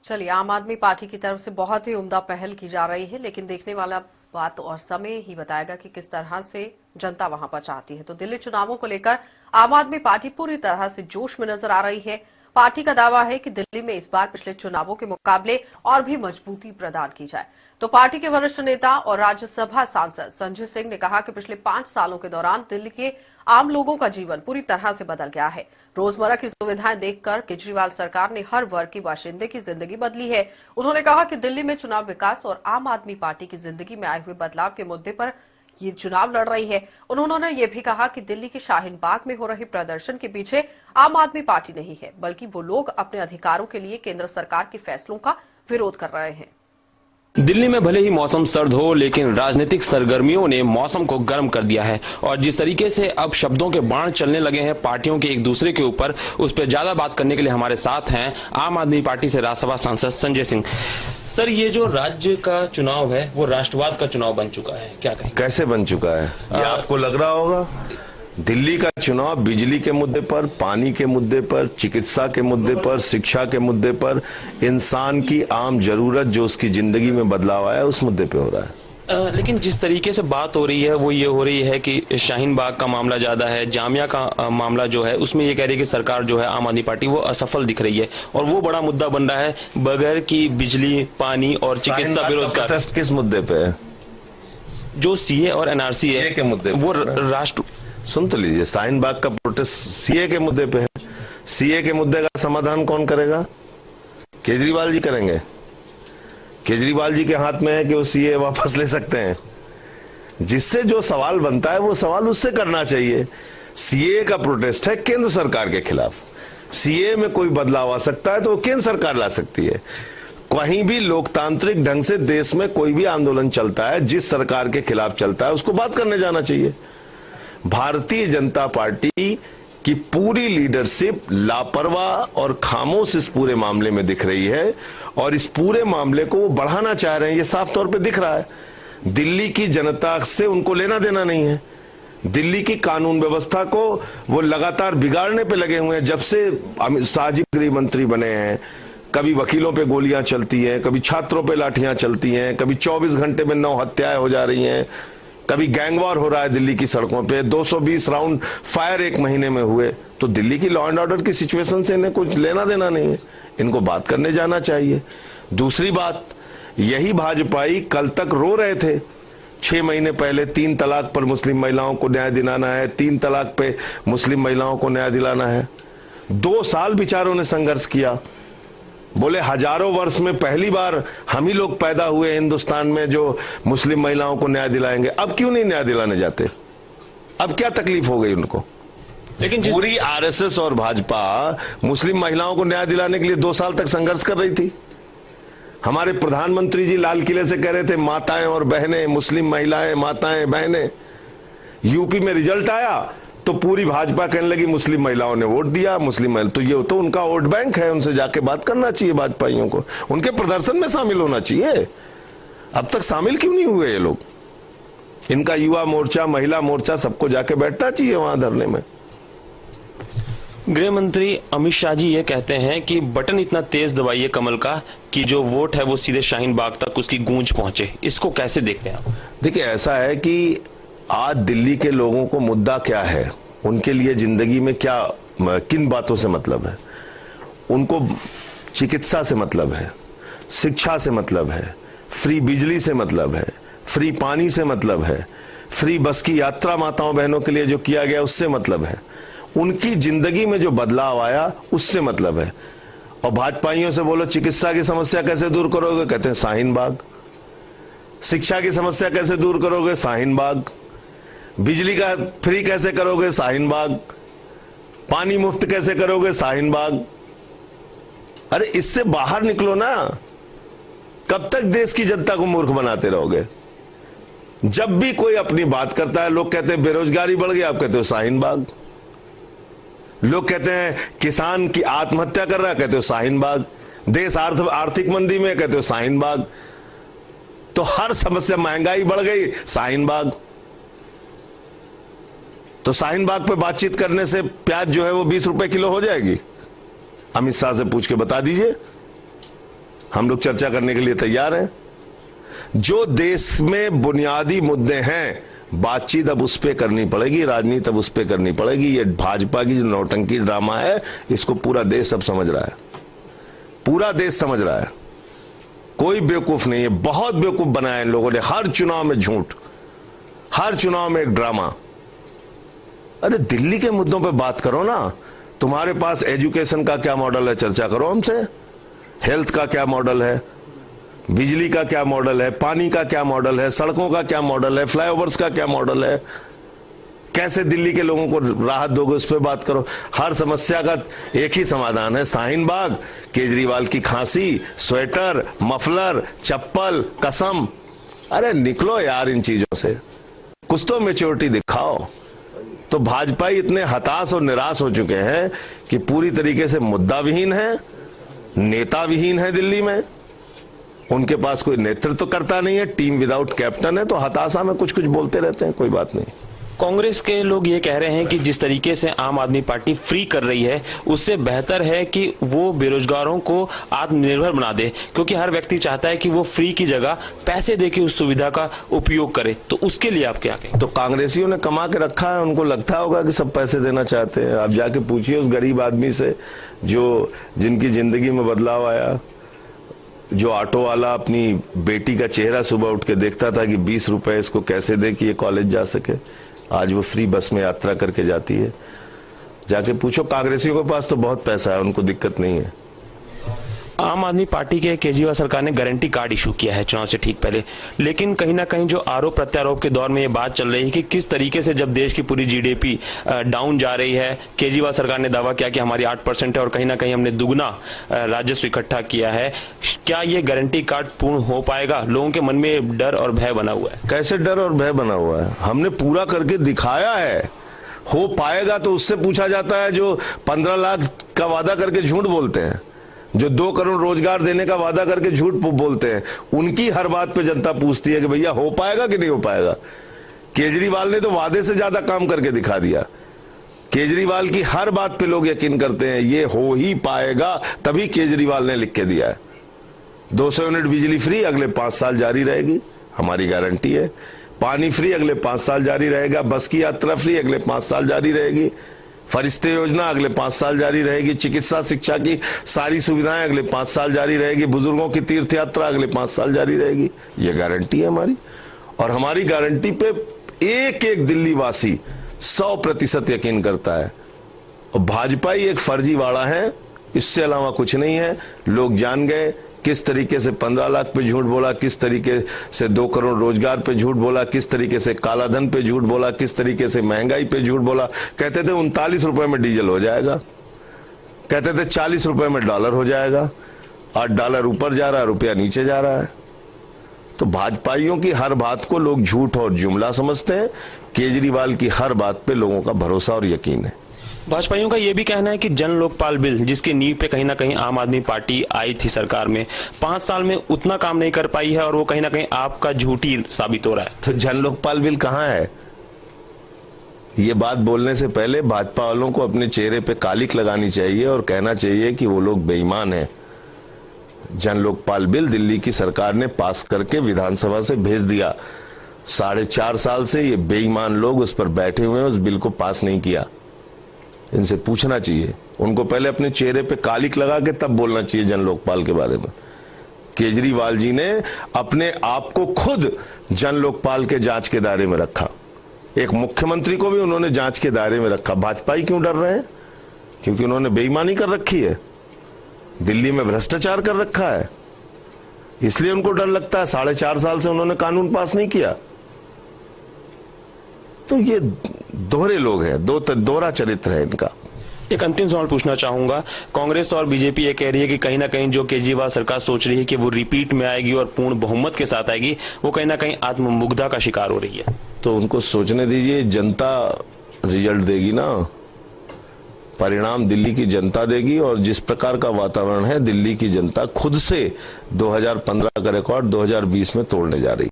चलिए, आम आदमी पार्टी की तरफ से बहुत ही उम्दा पहल की जा रही है, लेकिन देखने वाला बात और समय ही बताएगा कि किस तरह से जनता वहां पर चाहती है। तो दिल्ली चुनावों को लेकर आम आदमी पार्टी पूरी तरह से जोश में नजर आ रही है। पार्टी का दावा है कि दिल्ली में इस बार पिछले चुनावों के मुकाबले और भी मजबूती प्रदान की जाए। तो पार्टी के वरिष्ठ नेता और राज्यसभा सांसद संजय सिंह ने कहा कि पिछले 5 सालों के दौरान दिल्ली के आम लोगों का जीवन पूरी तरह से बदल गया है। रोजमर्रा की सुविधाएं देखकर केजरीवाल सरकार ने हर वर्ग के बाशिंदे की जिंदगी बदली है। उन्होंने कहा कि दिल्ली में चुनाव विकास और आम आदमी पार्टी की जिंदगी में आए हुए बदलाव के मुद्दे पर ये चुनाव लड़ रही है। उन्होंने ये भी कहा कि दिल्ली के शाहीन बाग में हो रहे प्रदर्शन के पीछे आम आदमी पार्टी नहीं है, बल्कि वो लोग अपने अधिकारों के लिए केंद्र सरकार के फैसलों का विरोध कर रहे हैं। दिल्ली में भले ही मौसम सर्द हो, लेकिन राजनीतिक सरगर्मियों ने मौसम को गर्म कर दिया है और जिस तरीके से अब शब्दों के बाण चलने लगे हैं पार्टियों के एक दूसरे के ऊपर, उस पर ज्यादा बात करने के लिए हमारे साथ हैं आम आदमी पार्टी से राज्यसभा सांसद संजय सिंह। सर, ये जो राज्य का चुनाव है वो राष्ट्रवाद का चुनाव बन चुका है, क्या कहें? कैसे बन चुका है ये आपको लग रहा होगा? दिल्ली का चुनाव बिजली के मुद्दे पर, पानी के मुद्दे पर, चिकित्सा के मुद्दे पर, शिक्षा के मुद्दे पर, इंसान की आम जरूरत जो उसकी जिंदगी में बदलाव आया उस मुद्दे पे हो रहा है। लेकिन जिस तरीके से बात हो रही है वो ये हो रही है कि शाहीन बाग का मामला ज्यादा है, जामिया का मामला जो है उसमें ये कह रही है कि सरकार जो है आम आदमी पार्टी वो असफल दिख रही है और वो बड़ा मुद्दा बन रहा है बगैर की बिजली, पानी और चिकित्सा, बेरोजगार। प्रोटेस्ट किस मुद्दे पे है? जो सीए और एनआरसी है के मुद्दे वो राष्ट्र। सुन तो लीजिए, शाहीन बाग का प्रोटेस्ट सीए के मुद्दे पे है। सीए के मुद्दे का समाधान कौन करेगा? केजरीवाल जी करेंगे। केजरीवाल जी के हाथ में है कि वो सीए वापस ले सकते हैं। जिससे जो सवाल बनता है वो सवाल उससे करना चाहिए। सीए का प्रोटेस्ट है केंद्र सरकार के खिलाफ। सीए में कोई बदलाव आ सकता है तो वो केंद्र सरकार ला सकती है। कहीं भी लोकतांत्रिक ढंग से देश में कोई भी आंदोलन चलता है, जिस सरकार के खिलाफ चलता है उसको बात करने जाना चाहिए। भारतीय जनता पार्टी की पूरी लीडरशिप लापरवाह और खामोश इस पूरे मामले में दिख रही है और इस पूरे मामले को वो बढ़ाना चाह रहे हैं, ये साफ तौर पे दिख रहा है। दिल्ली की जनता से उनको लेना देना नहीं है। दिल्ली की कानून व्यवस्था को वो लगातार बिगाड़ने पे लगे हुए हैं। जब से अमित शाह जी गृह मंत्री बने हैं, कभी वकीलों पे गोलियां चलती हैं, कभी छात्रों पे लाठियां चलती हैं, कभी 24 घंटे में 9 हत्याएं हो जा रही हैं, कभी गैंगवार हो रहा है दिल्ली की सड़कों पे, 220 राउंड फायर एक महीने में हुए। तो दिल्ली की लॉ एंड ऑर्डर की सिचुएशन से इन्हें कुछ लेना देना नहीं है, इनको बात करने जाना चाहिए। दूसरी बात, यही भाजपाई कल तक रो रहे थे 6 महीने पहले 3 तलाक पर मुस्लिम महिलाओं को न्याय दिलाना है, 3 तलाक पे मुस्लिम महिलाओं को न्याय दिलाना है। 2 साल बेचारों ने संघर्ष किया। बोले हजारों वर्ष में पहली बार हम ही लोग पैदा हुए हिंदुस्तान में जो मुस्लिम महिलाओं को न्याय दिलाएंगे। अब क्यों नहीं न्याय दिलाने जाते? अब क्या तकलीफ हो गई उनको? लेकिन पूरी आरएसएस और भाजपा मुस्लिम महिलाओं को न्याय दिलाने के लिए 2 साल तक संघर्ष कर रही थी। हमारे प्रधानमंत्री जी लाल किले से कह रहे थे माताएं और बहनें, मुस्लिम महिलाएं, माताएं बहनें। यूपी में रिजल्ट आया तो पूरी भाजपा कहने लगी मुस्लिम महिलाओं ने वोट दिया, मुस्लिम महिला। तो ये तो उनका वोट बैंक है, उनसे जाके बात करना चाहिए भाजपाइयों को, उनके प्रदर्शन में शामिल होना चाहिए। अब तक शामिल क्यों नहीं हुए ये लोग? इनका युवा मोर्चा, महिला मोर्चा, सबको जाके बैठना चाहिए वहां धरने में। गृह मंत्री अमित शाह जी ये कहते हैं कि बटन इतना तेज दबाइए कमल का कि जो वोट है वो सीधे शाहीन बाग तक उसकी गूंज पहुंचे। इसको कैसे देखते हैं आप? देखिए, ऐसा है कि आज दिल्ली के लोगों को मुद्दा क्या है, उनके लिए जिंदगी में क्या, किन बातों से मतलब है? उनको चिकित्सा से मतलब है, शिक्षा से मतलब है, फ्री बिजली से मतलब है, फ्री पानी से मतलब है, फ्री बस की यात्रा माताओं बहनों के लिए जो किया गया उससे मतलब है, उनकी जिंदगी में जो बदलाव आया उससे मतलब है। और भाजपाइयों से बोलो चिकित्सा की समस्या कैसे दूर करोगे, कहते हैं शाहीन बाग। शिक्षा की समस्या कैसे दूर करोगे, शाहीन बाग। बिजली का फ्री कैसे करोगे, शाहीन बाग। पानी मुफ्त कैसे करोगे, शाहीन बाग। अरे इससे बाहर निकलो ना। कब तक देश की जनता को मूर्ख बनाते रहोगे? जब भी कोई अपनी बात करता है, लोग कहते हैं बेरोजगारी बढ़ गई, आप कहते हो शाहीन बाग। लोग कहते हैं किसान की आत्महत्या कर रहा है, कहते हो शाहीन बाग। देश आर्थिक मंदी में, कहते हो शाहीन बाग। तो हर समस्या, महंगाई बढ़ गई, शाहीन बाग। तो शाहीन बाग पे बातचीत करने से प्याज जो है वो 20 रुपए किलो हो जाएगी? अमित शाह से पूछ के बता दीजिए। हम लोग चर्चा करने के लिए तैयार हैं। जो देश में बुनियादी मुद्दे हैं, बातचीत अब उस पर करनी पड़ेगी, राजनीति अब उस पर करनी पड़ेगी। ये भाजपा की जो नौटंकी ड्रामा है, इसको पूरा देश अब समझ रहा है, पूरा देश समझ रहा है। कोई बेवकूफ नहीं है, बहुत बेवकूफ बनाया है इन लोगों ने। हर चुनाव में झूठ, हर चुनाव में एक ड्रामा। अरे दिल्ली के मुद्दों पे बात करो ना। तुम्हारे पास एजुकेशन का क्या मॉडल है, चर्चा करो हमसे। हेल्थ का क्या मॉडल है, बिजली का क्या मॉडल है, पानी का क्या मॉडल है, सड़कों का क्या मॉडल है, फ्लाईओवर्स का क्या मॉडल है, कैसे दिल्ली के लोगों को राहत दोगे, उस पर बात करो। हर समस्या का एक ही समाधान है, शाहीन बाग, केजरीवाल की खांसी, स्वेटर, मफलर, चप्पल, कसम। अरे निकलो यार इन चीजों से, कुछ तो मैच्योरिटी दिखाओ। तो भाजपा इतने हताश और निराश हो चुके हैं कि पूरी तरीके से मुद्दा विहीन है, नेता विहीन है दिल्ली में। उनके पास कोई नेतृत्व करता नहीं है, टीम विदाउट कैप्टन है, तो हताशा में कुछ कुछ बोलते रहते हैं, कोई बात नहीं। कांग्रेस के लोग ये कह रहे हैं कि जिस तरीके से आम आदमी पार्टी फ्री कर रही है, उससे बेहतर है कि वो बेरोजगारों को आत्मनिर्भर बना दे, क्योंकि हर व्यक्ति चाहता है कि वो फ्री की जगह पैसे देके उस सुविधा का उपयोग करे। तो उसके लिए आप क्या कहें? तो कांग्रेसियों ने कमा के रखा है, उनको लगता होगा कि सब पैसे देना चाहते हैं। आप जाके पूछिए उस गरीब आदमी से जो जिनकी जिंदगी में बदलाव आया, जो ऑटो वाला अपनी बेटी का चेहरा सुबह उठ के देखता था कि 20 रुपए इसको कैसे दे कि ये कॉलेज जा सके, आज वो फ्री बस में यात्रा करके जाती है। जाके पूछो, कांग्रेसियों के पास तो बहुत पैसा है, उनको दिक्कत नहीं है। आम आदमी पार्टी के केजरीवाल सरकार ने गारंटी कार्ड इशू किया है चुनाव से ठीक पहले, लेकिन कहीं ना कहीं जो आरोप प्रत्यारोप के दौर में ये बात चल रही है कि किस तरीके से जब देश की पूरी जीडीपी डाउन जा रही है, केजरीवाल सरकार ने दावा किया कि हमारी 8% है और कहीं ना कहीं हमने दुगना राजस्व इकट्ठा किया है। क्या ये गारंटी कार्ड पूर्ण हो पाएगा? लोगों के मन में डर और भय बना हुआ है। कैसे डर और भय बना हुआ है? हमने पूरा करके दिखाया है। हो पाएगा तो उससे पूछा जाता है जो 15 लाख का वादा करके झूठ बोलते हैं, जो 2 करोड़ रोजगार देने का वादा करके झूठ बोलते हैं। उनकी हर बात पे जनता पूछती है कि भैया हो पाएगा कि नहीं हो पाएगा। केजरीवाल ने तो वादे से ज्यादा काम करके दिखा दिया। केजरीवाल की हर बात पे लोग यकीन करते हैं, ये हो ही पाएगा, तभी केजरीवाल ने लिख के दिया है। 200 यूनिट बिजली फ्री अगले 5 साल जारी रहेगी, हमारी गारंटी है। पानी फ्री अगले 5 साल जारी रहेगा। बस की यात्रा फ्री अगले 5 साल जारी रहेगी। फरिश्ते योजना अगले 5 साल जारी रहेगी। चिकित्सा शिक्षा की सारी सुविधाएं अगले 5 साल जारी रहेगी। बुजुर्गों की तीर्थ यात्रा अगले 5 साल जारी रहेगी। ये गारंटी है हमारी, और हमारी गारंटी पे एक एक दिल्ली वासी 100% यकीन करता है। और भाजपा ही एक फर्जीवाड़ा है, इससे अलावा कुछ नहीं है। लोग जान गए किस तरीके से 15 लाख पे झूठ बोला, किस तरीके से 2 करोड़ रोजगार पे झूठ बोला, किस तरीके से कालाधन पे झूठ बोला, किस तरीके से महंगाई पे झूठ बोला। कहते थे 39 रुपए में डीजल हो जाएगा, कहते थे 40 रुपए में डॉलर हो जाएगा। आज डॉलर ऊपर जा रहा है, रुपया नीचे जा रहा है। तो भाजपाइयों की हर बात को लोग झूठ और जुमला समझते हैं। केजरीवाल की हर बात पे लोगों का भरोसा और यकीन है। भाजपाइयों का यह भी कहना है कि जन लोकपाल बिल, जिसकी नींव पे कहीं ना कहीं आम आदमी पार्टी आई थी सरकार में, 5 साल में उतना काम नहीं कर पाई है और वो कहीं ना कहीं आपका झूठी साबित हो रहा है। तो जन लोकपाल बिल कहां है? ये बात बोलने से पहले भाजपा वालों को अपने चेहरे पे कालिक लगानी चाहिए और कहना चाहिए कि वो लोग बेईमान हैं। जन लोकपाल बिल दिल्ली की सरकार ने पास करके विधानसभा से भेज दिया। 4.5 साल से ये बेईमान लोग उस पर बैठे हुए हैं, उस बिल को पास नहीं किया। इनसे पूछना चाहिए, उनको पहले अपने चेहरे पे कालिक लगा के तब बोलना चाहिए जन लोकपाल के बारे में। केजरीवाल जी ने अपने आप को खुद जन लोकपाल के जांच के दायरे में रखा। एक मुख्यमंत्री को भी उन्होंने जांच के दायरे में रखा। भाजपा ही क्यों डर रहे हैं? क्योंकि उन्होंने बेईमानी कर रखी है, दिल्ली में भ्रष्टाचार कर रखा है, इसलिए उनको डर लगता है। 4.5 साल से उन्होंने कानून पास नहीं किया। तो ये दोहरे लोग हैं, दोहरा चरित्र है इनका। एक अंतिम सवाल पूछना चाहूंगा। कांग्रेस और बीजेपी ये कह रही है कि कहीं ना कहीं जो केजरीवाल सरकार सोच रही है कि वो रिपीट में आएगी और पूर्ण बहुमत के साथ आएगी, वो कहीं ना कहीं आत्ममुग्धा का शिकार हो रही है। तो उनको सोचने दीजिए, जनता रिजल्ट देगी ना, परिणाम दिल्ली की जनता देगी। और जिस प्रकार का वातावरण है, दिल्ली की जनता खुद से 2015 का रिकॉर्ड 2020 में तोड़ने जा रही है।